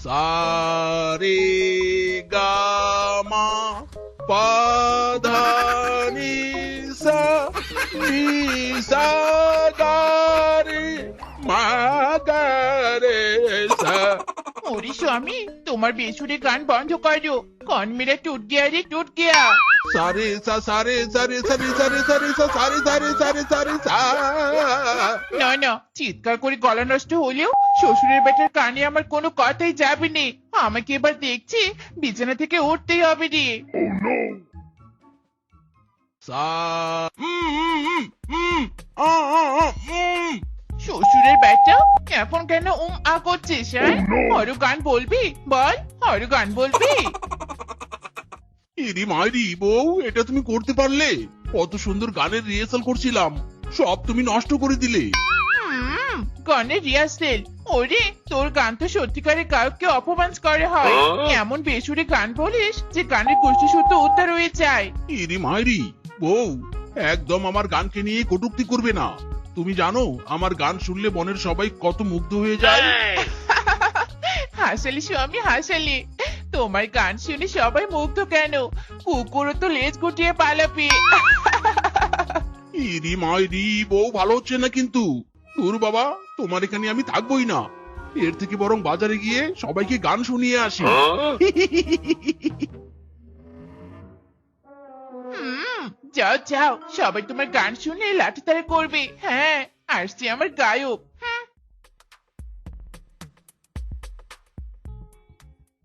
সা রে গা মা পা ধা নি সা নি সা গা রে মা গা রে সা। ওরে স্বামী, তোমার বেসুরে গান বন্ধ করো। কন মেরা টুট গিয়া রে, টুট গিয়া। সারে সা সারে সারে সারে সারে সারে সা সারে সারে সারে সারে সা। না না, চিৎকার করে গলা নষ্ট হলেও শ্বশুরের বেটার কানে আমার কোনো কথাই যাবে নি। আমাকে এবার দেখছি বিছানা থেকে উঠতেই হবে রে। সা শ্বশুরের বেটা এখন কেন আ করছিস? হ্যাঁ, আরো গান বলবি? বল, আরো গান বলবি? ইরি মাইরি বউ, এটা তুমি করতে পারলে? কত সুন্দর গানের রিহার্সাল করছিলাম, সব তুমি নষ্ট করে দিলে। গানের রিহার্সেল? ওরে, তোর গান তো সত্যিকারের গায়ককে অপমান করে হয়। এমন বেসুরে গান বলিস যে গানের গোষ্ঠী শুদ্ধ উদ্ধার হয়ে যায়। ইরি মাইরি বউ, একদম আমার গানকে নিয়ে কটূক্তি করবে না। তুমি জানো আমার গান শুনলে বনের সবাই কত মুগ্ধ হয়ে যায়। হাসালি স্বামী, হাসালি। তোমার গান শুনে সবাই মুগ্ধ কেন? কুকুরও তো লেজ গুটিয়ে পালাবে। ইরি মাইরি বউ, ভালো হচ্ছে না কিন্তু। তোর বাবা, তোমার এখানে আমি থাকবোই না। এর থেকে বরং বাজারে গিয়ে সবাইকে গান শুনিয়ে আসি। যাও যাও, সবাই তোমার গান শুনে লাঠিতাড়ি করবে। হ্যাঁ, আসছে আমার গায়ক।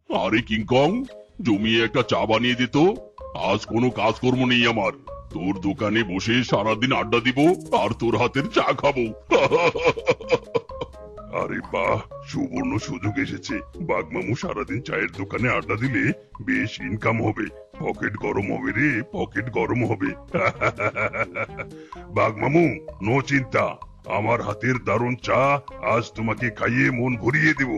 আরে কিংকং, জমিয়ে একটা চা বানিয়ে দিত। আজ কোনো কাজকর্ম নেই আমার। তোর দোকানে বসে সারাদিন আড্ডা দিব আর তোর হাতের চা খাবো। আরে বাহ, সুবর্ণ সুযোগ এসেছে। বাগমামু সারাদিন চায়ের দোকানে আড্ডা দিলে বেশ ইনকাম হবে। পকেট গরম হবে রে, পকেট গরম হবে। বাগমামু, নো চিন্তা, আমার হাতের দারুণ চা আজ তোমাকে খাইয়ে মন ভরিয়ে দেব।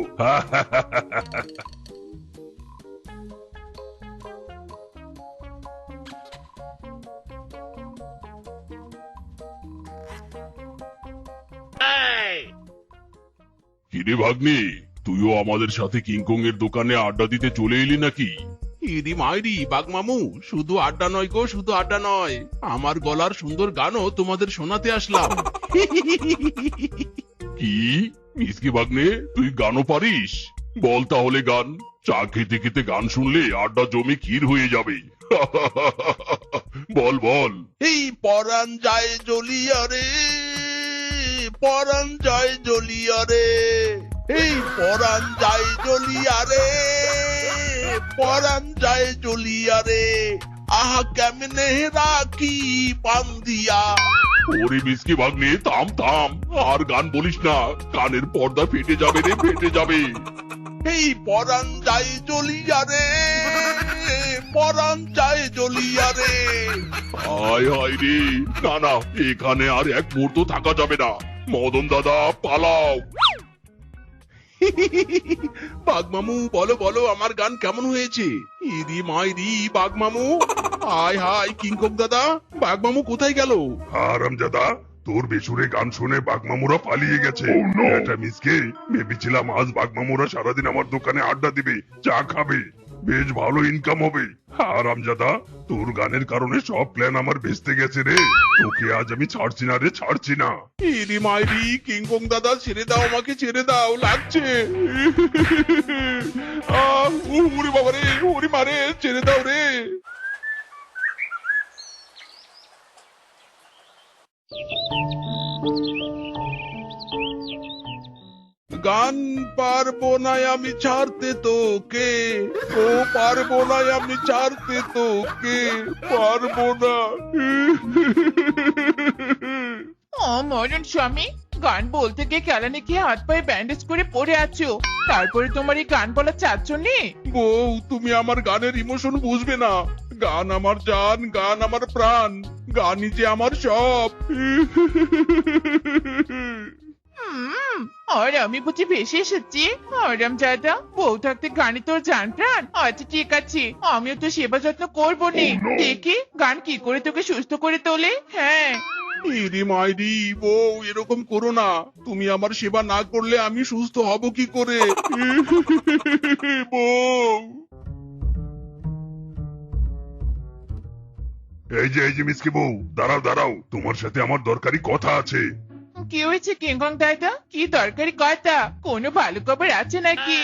কিরে ভাগ্নে, তুইও আমাদের সাথে কিংকং এর দোকানে আড্ডা দিতে চলে এলি নাকি? ইরি মাইরি বাগমামু, শুধু আড্ডা নয় গো, শুধু আড্ডা নয়, আমার গলার সুন্দর গানও তোমাদের শোনাতে আসলাম। কি মিসকে ভাগ্নে, তুই গানও পারিস? বল তাহলে গান। চা খেতে খেতে গান শুনলে আড্ডা জমে ক্ষীর হয়ে যাবে। বল বল। এই পরাণ যায় জ্বলিয়া রে, পরাণ যায় জ্বলিয়া রে, এই পরাণ যায় জ্বলিয়া রে, পরাণ যায় জ্বলিয়া রে, আহা কেমনে রাখি বান্ধিয়া। ওরে মিসকে ভাগ্নে, থাম থাম, আর গান বলিস না, কানের পর্দা ফেটে যাবে রে, ফেটে যাবে। এই পরাণ যায় জ্বলিয়া রে, পরাণ যায় জ্বলিয়া রে। হায় হায় রে, না না, এখানে আর এক মুহূর্ত থাকা যাবে না। মদন দাদা, পালাও। বাগমামু, বলো বলো, আমার গান কেমন হয়েছে? ইরি মাইরি বাগমামু, হায় হায় কিংকং দাদা, বাগমামু কোথায় গেল? হারামজাদা, তোর বেসুরে গান শুনে বাগমামুরা পালিয়ে গেছে। এটা মিসকে, ভেবেছিলাম আজ বাগমামুরা সারাদিন আমার দোকানে আড্ডা দিবে, চা খাবে, বেশ ভালো ইনকাম হবে। হারামজাদা, তোর গানের কারণে সব প্ল্যান আমার ভেস্তে গেছে রে। তোকে আজ আমি ছাড়ছি না রে, ছাড়ছি না। ইরি মাইরি কিংকং দাদা, ছেড়ে দাও আমাকে, ছেড়ে দাও, লাগছে। ওরে বাবা রে, ওরে মারে, ছেড়ে দাও রে। গান পারবো না আমি ছাড়তে তোকে, ও পারবো না আমি ছাড়তে তোকে, পারবো না। ও মরণ স্বামী, গান বলতে গিয়ে কেলানি খেয়ে হাত পায়ে ব্যান্ডেজ করে পড়ে আছো, তারপরে তোমার এই গান বলা চাচ্ছ নি? বউ, তুমি আমার গানের ইমোশন বুঝবে না। গান আমার জান, গান আমার প্রাণ, গানই যে আমার সব। আর আমি বুঝি ভেসে এসেছি? আরাম জাদা, বউ থাকতে গানে তোর জান প্রাণ। আচ্ছা ঠিক আছে, আমিও তো সেবা যত্ন করবো নি। দেখি গান কি করে তোকে সুস্থ করে তোলে। হ্যাঁ, ইরি মাইরি বউ, এরকম করো না। তুমি আমার সেবা না করলে আমি সুস্থ হব কি করে? বউ। এই যে মিসকে বউ, দাঁড়াও দাঁড়াও, তোমার সাথে আমার দরকারি কথা আছে। কি হয়েছে কিংকং দাদা? কি দরকারি কথা? কোনো ভালো খবর আছে নাকি?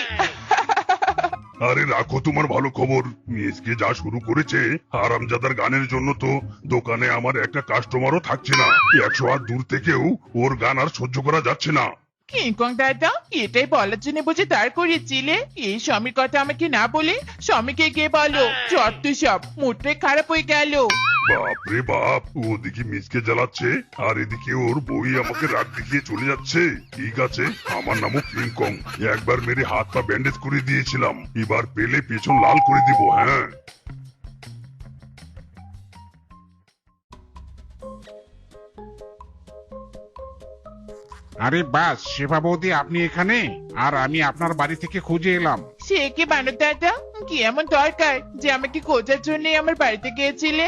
আরে রাখো তোমার ভালো খবর, মিসকে যা শুরু করেছে হারামজাদার গানের জন্য তো দোকানে আমার একটা কাস্টমারও থাকছে না। 100 হাত দূর থেকেও ওর গান আর সহ্য করা যাচ্ছে না। কিংকং দাদা, এটাই বলার জন্য বুঝে দাঁড় করিয়েছিলে? এই স্বামীর কথা আমাকে না বলে স্বামীকে গিয়ে বলো। যত সব মুডটাই খারাপ হয়ে গেল। বাপরে বাপ, ওদিকে মিসকে জ্বালাচ্ছে আর এদিকে ওর বই আমাকে রাগ দেখিয়ে চলে যাচ্ছে। ঠিক আছে, আমার নামও কিংকং, একবার মেরে হাত পা ব্যান্ডেজ করে দিয়েছিলাম, এবার পেলে পেছন লাল করে দিব। হ্যাঁ, আরে বাস, শেফা বৌদি আপনি এখানে? আর আমি আপনার বাড়ি থেকে খুঁজে এলাম। সে কি বানর দাদা? কি এমন দরকার যে আমাকে খোঁজার জন্য আমার বাড়িতে গিয়েছিলে?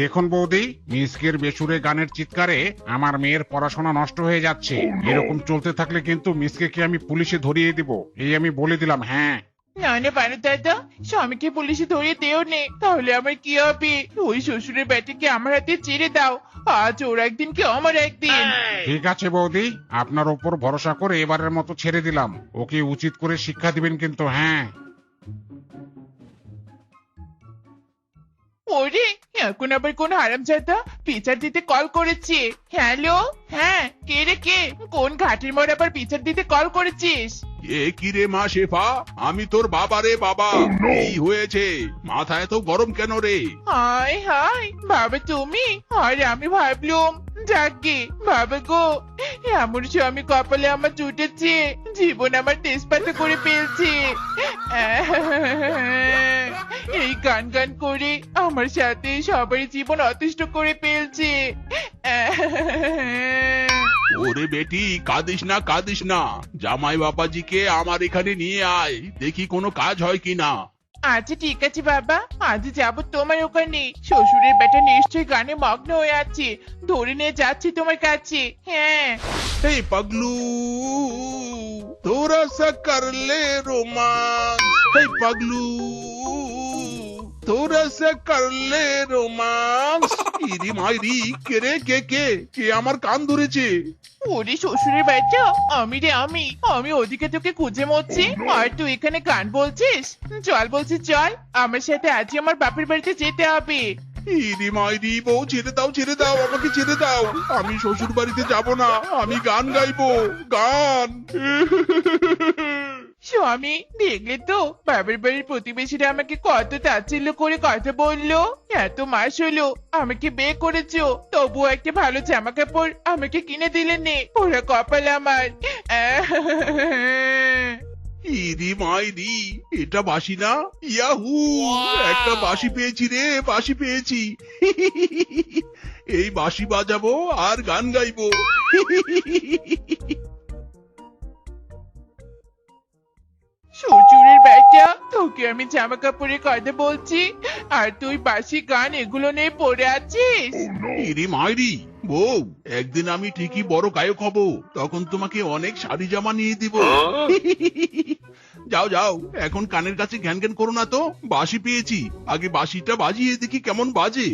দেখুন বৌদি, মিসকের বেসুরে গানের চিৎকারে আমার মেয়ের পড়াশোনা নষ্ট হয়ে যাচ্ছে। এরকম চলতে থাকলে কিন্তু মিসকে আমি পুলিশে ধরিয়ে দিব, এই আমি বলে দিলাম। হ্যাঁ, না না বানর দাদা, স্বামীকে পুলিশে ধরিয়ে দেও নে, তাহলে আমার কি হবে? ওই শ্বশুরের বেটিকে আমার হাতে ছেড়ে দাও। আজ ওর একদিন কি আমার একদিন। ঠিক আছে বৌদি, আপনার ওপর ভরসা করে এবারের মতো ছেড়ে দিলাম। ওকে উচিত করে শিক্ষা দিবেন কিন্তু। হ্যাঁ, ওরে, এখন আবার কোন হারামজাদা বিচার দিতে কল করেছে। হ্যালো, হ্যাঁ, কে রে কে? কোন ঘাটের মোড় আবার বিচার দিতে কল করেছিস? এ কি রে মা শেফা, আমি তোর বাবা রে বাবা। কি হয়েছে? মাথা এত গরম কেন রে? হাই হাই বাবা, তুমি? আর আমি ভাবলুম যাকে বাবা গো, এমন স্বামী কপালে আমার জুটেছে, জীবন আমার তেজপাতা করে ফেলছে। এই গান গান করে আমার সাথে সবারই জীবন অতিষ্ঠ করে ফেলছে। ওরে বেটি, কাঁদিস না কাঁদিস না, জামাই বাবাজিকে আমার এখানে নিয়ে আয়, দেখি কোনো কাজ হয় কিনা। আচ্ছা ঠিক আছে বাবা, আজ যাবো তোমার ওখানে। শ্বশুরের বেটা নিশ্চয়ই গানে মগ্ন হয়ে আছে, ধরে নিয়ে যাচ্ছি তোমার কাছে। হ্যাঁ, हे पगलू थोड़ा सा कर ले रोमांस, हे पगलू थोड़ा सा कर ले रोमांस। ইরি মাইরি, কে রে কে কে কে আমার কান ধরেছে? ওরে শ্বশুরের বেটা, আমি ওদিকে তোকে খুঁজে মরছি, আর তুই এখানে গান বলছিস? চল বলছি চল, আমার সাথে আজই আমার বাপের বাড়িতে যেতে হবে। ইরি মাইরি বউ, ছেড়ে দাও ছেড়ে দাও, আমাকে ছেড়ে দাও। আমি শ্বশুর বাড়িতে যাব না, আমি গান গাইবো, গান। স্বামী, দেখলে তো বাবার বাড়ির প্রতিবেশীরা আমাকে কত তাচ্ছিল্য করে কথা বললো। এত মাস হলো আমাকে বিয়ে করেছো, তবুও একটা ভালো জামা কাপড় আমাকে কিনে দিলেন নে। ওরা কপাল আমার। ইরি মাইরি, এটা বাসি না? ইয়াহু, একটা বাসি পেয়েছি রে, বাসি পেয়েছি। এই বাসি বাজাবো আর গান গাইবো। শ্বশুরের বেটা, তোকে আমি জামা কাপড়ের কথা বলছি আর তুই বাসি গান এগুলো নিয়ে পড়ে আছিস। ইরি মাইরি বউ, একদিন আমি ঠিকই বড় গায়ক হব, তখন তোমাকে অনেক শাড়ি জামা নিয়ে দিব। যাও যাও, এখন কানের কাছে ঘ্যান ঘ্যান করো না তো, বাঁশি পেয়েছি, আগে বাঁশিটা বাজিয়ে দেখি কেমন বাজে।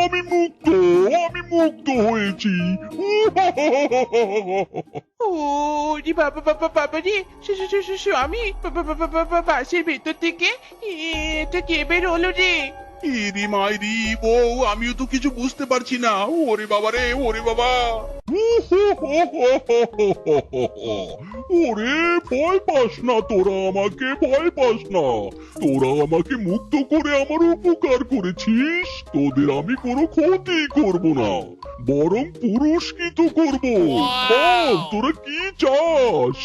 আমি মুক্ত, আমি মুক্ত হয়েছি। ওরে বাবা বাবা বাবা রে, স্বামী, বাসের ভেতর থেকে এটা কে বের হলো রে? ইরি মাইরি বউ, আমিও তো কিছু বুঝতে পারছি না। ওরে বাবা রে, ওরে বাবা। ওরে, ভয় পাস না তোরা, আমাকে ভয় পাস না। তোরা আমাকে মুক্ত করে আমার উপকার করেছিস, তোদের আমি কোনো ক্ষতি করব না, বরং পুরস্কৃত করব। বল তোরা কি চাস?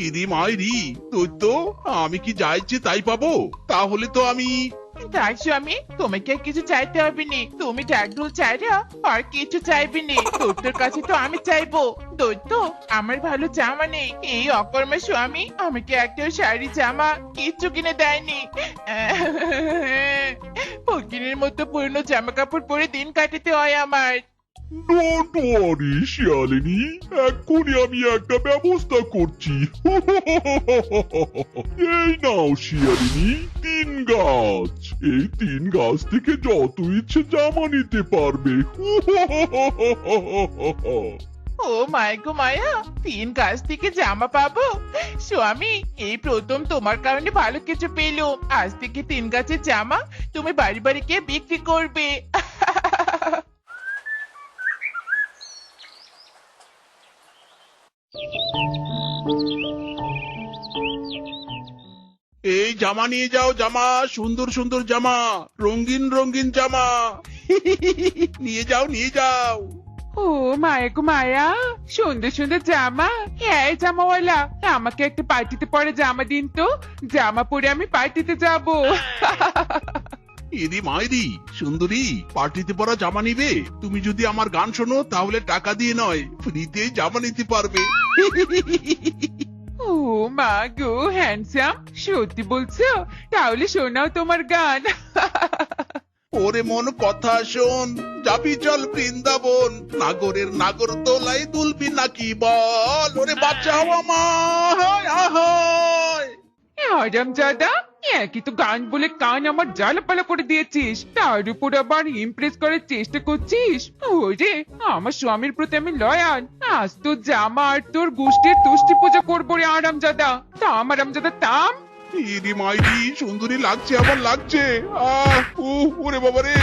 ইরি মাইরি, তুই তো, আমি কি যা ইচ্ছে তাই পাবো? তাহলে তো আমি তাই স্বামী, তোমাকে আর কিছু চাইতে হবে নি। তুমি ঢাকঢোল চাইরা আর কিছু চাইবে নি। দৈত্যর কাছে তো আমি চাইবো। দৈত্য আমার ভালো জামা নেই। এই অকর্মা স্বামী আমাকে একটা শাড়ি জামা কিচ্ছু কিনে দেয়নি। ফকিরের মতো পুরনো জামা কাপড় পরে দিন কাটাতে হয় আমার। ডোন্ট ওয়ারি শিয়ালিনী, এক্ষুনি আমি একটা ব্যবস্থা করছি। এই নাও শিয়ালিনী, 3 গাছ। এই 3 গাছ থেকে যত ইচ্ছে জামা নিতে পারবে। ও মায় গো মায়া, 3 গাছ থেকে জামা পাবো? স্বামী, এই প্রথম তোমার কারণে ভালো কিছু পেলো। আজ থেকে 3 গাছের জামা তুমি বাড়ি বাড়ি গিয়ে বিক্রি করবে। এই জামা নিয়ে যাও, জামা, সুন্দর সুন্দর জামা, রঙিন রঙিন জামা। নিয়ে যাও, নিয়ে যাও। ও মায়া গো মায়া, সুন্দর সুন্দর জামা। এই জামাওয়ালা, আমাকে একটা পার্টিতে পরে জামা দিন তো। জামা পরে আমি পার্টিতে যাব। ইদি মাইরি, সুন্দরী, পার্টিতে পরা জামা নিবে? তুমি যদি আমার গান শোনো তাহলে টাকা দিয়ে নয়, ফ্রিতে জামা নিতে পারবে। ও মা গো হ্যান্ডসাম, সত্যি বলছো? তাহলে শোনাও তোমার গান। ওরে মন কথা শোন, যাবি চল বৃন্দাবন, নাগরের নাগর তোলাই দুলবি নাকি বল, ওরে বাঁচাও আমায়, আহায়। হারামজাদা, একই তো গান বলে কান আমার জ্বালাপালা করে দিয়েছিস, তার উপর আবার ইমপ্রেস করার চেষ্টা করছিস। ওরে, আমার স্বামীর প্রতি আমি লয়াল। আজ তো জামা আর তোর গোষ্ঠীর তুষ্টি পূজা করবো রে হারামজাদা। থাম হারামজাদা, থাম। ইদি মাইরি, সুন্দরী লাগছে, আবার লাগছে। ওরে বাবা রে।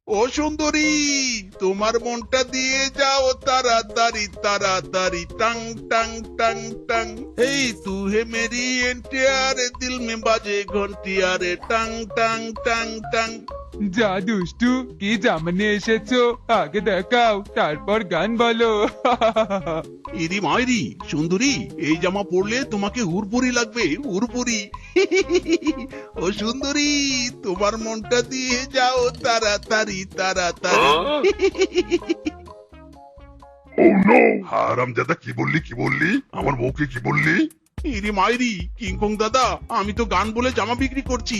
ও সুন্দরী, তোমার মনটা দিয়ে যাও তাড়াতাড়ি তাড়াতাড়ি, টাং টাং টাং টাং। এই তু হে মেরি এনটিআর, দিল মে বাজে ঘন্টি আরে, টাং টাং টাং টাং। যা দুষ্টু, কি জামা নিয়ে এসেছো আগে দেখাও, তারপর গান বলো। ইদি মাইরি, সুন্দরী, এই জামা পরলে তোমাকে হুরপুরি লাগবে, হুরপুরি। ও সুন্দরী, তোমার মনটা দিয়ে যাও তাড়াতাড়ি তাড়াতাড়ি। হারামজাদা, কি বললি, কি বললি? আমার বউকে কি বললি? ইরি মাইরি, কিংকং দাদা, আমি তো গান বলে জামা বিক্রি করছি।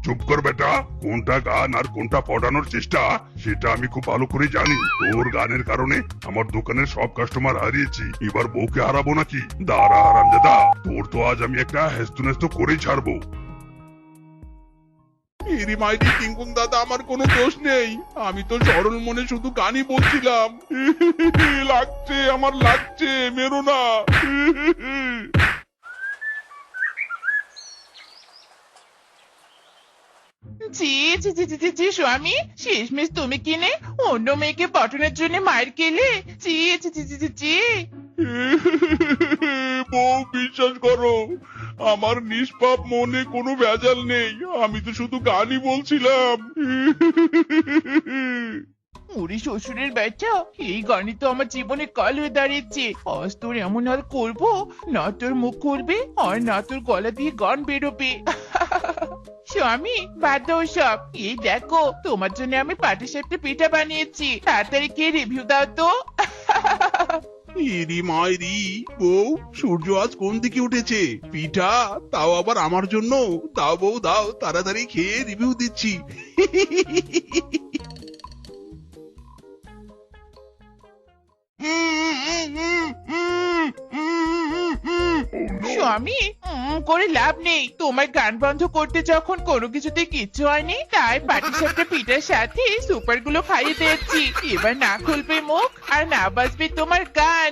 চুপ কর বেটা, কোনটা গান আর কোনটা পটানোর চেষ্টা সেটা আমি খুব ভালো করে জানি। তোর গানের কারণে আমার দোকানের সব কাস্টমার হারিয়েছি, এবার বউকে হারাবো নাকি? দাঁড়া হারামজাদা, তোর তো আজ আমি একটা হেস্তু নেস্ত করেই ছাড়বো। ইরি মাইরি, কিংকং দাদা, আমার কোনো দোষ নেই, আমি তো সরল মনে শুধু গানই বলছিলাম। লাগছে, আমার লাগছে, মেরো না। জি জি জি জি জি জি স্বামী, শেষমেশ তুমি কিনে অন্য মেয়েকে পটানোর জন্য মার খেলে। জি জি জি জি জি জি। বউ, বিশ্বাস করো, আমার নিষ্পাপ মনে কোনো ভেজাল নেই, আমি তো শুধু গানই বলছিলাম। ওরে শ্বশুরের বাচ্চা, এই গানই তো আমার জীবনে কাল হয়ে দাঁড়িয়েছে। আজ তোর এমন হাল করবো, না তোর মুখ খুলবে আর না তোর গলা দিয়ে গান বেরোবে। স্বামী, বাদ দাও সব। এই দেখো, তোমার জন্য আমি পাটিসাপটা পিঠা বানিয়েছি, তাড়াতাড়ি কে রিভিউ দাও তো। ইরি মাইরি, বউ, সূর্য আজ কোন দিকে উঠেছে? পিঠা, তাও আবার আমার জন্য? দাও বউ, দাও, তাড়াতাড়ি খেয়ে রিভিউ দিচ্ছি। স্বামী, করে লাভ নেই। তোমার গান বন্ধ করতে যখন কোনো কিছুতে কিচ্ছু হয়নি, তাই পাটিসাপটা পিঠার সাথে সুপার গুলো খাইয়ে দিয়েছি। এবার না খুলবে মুখ আর না বাজবে তোমার গান।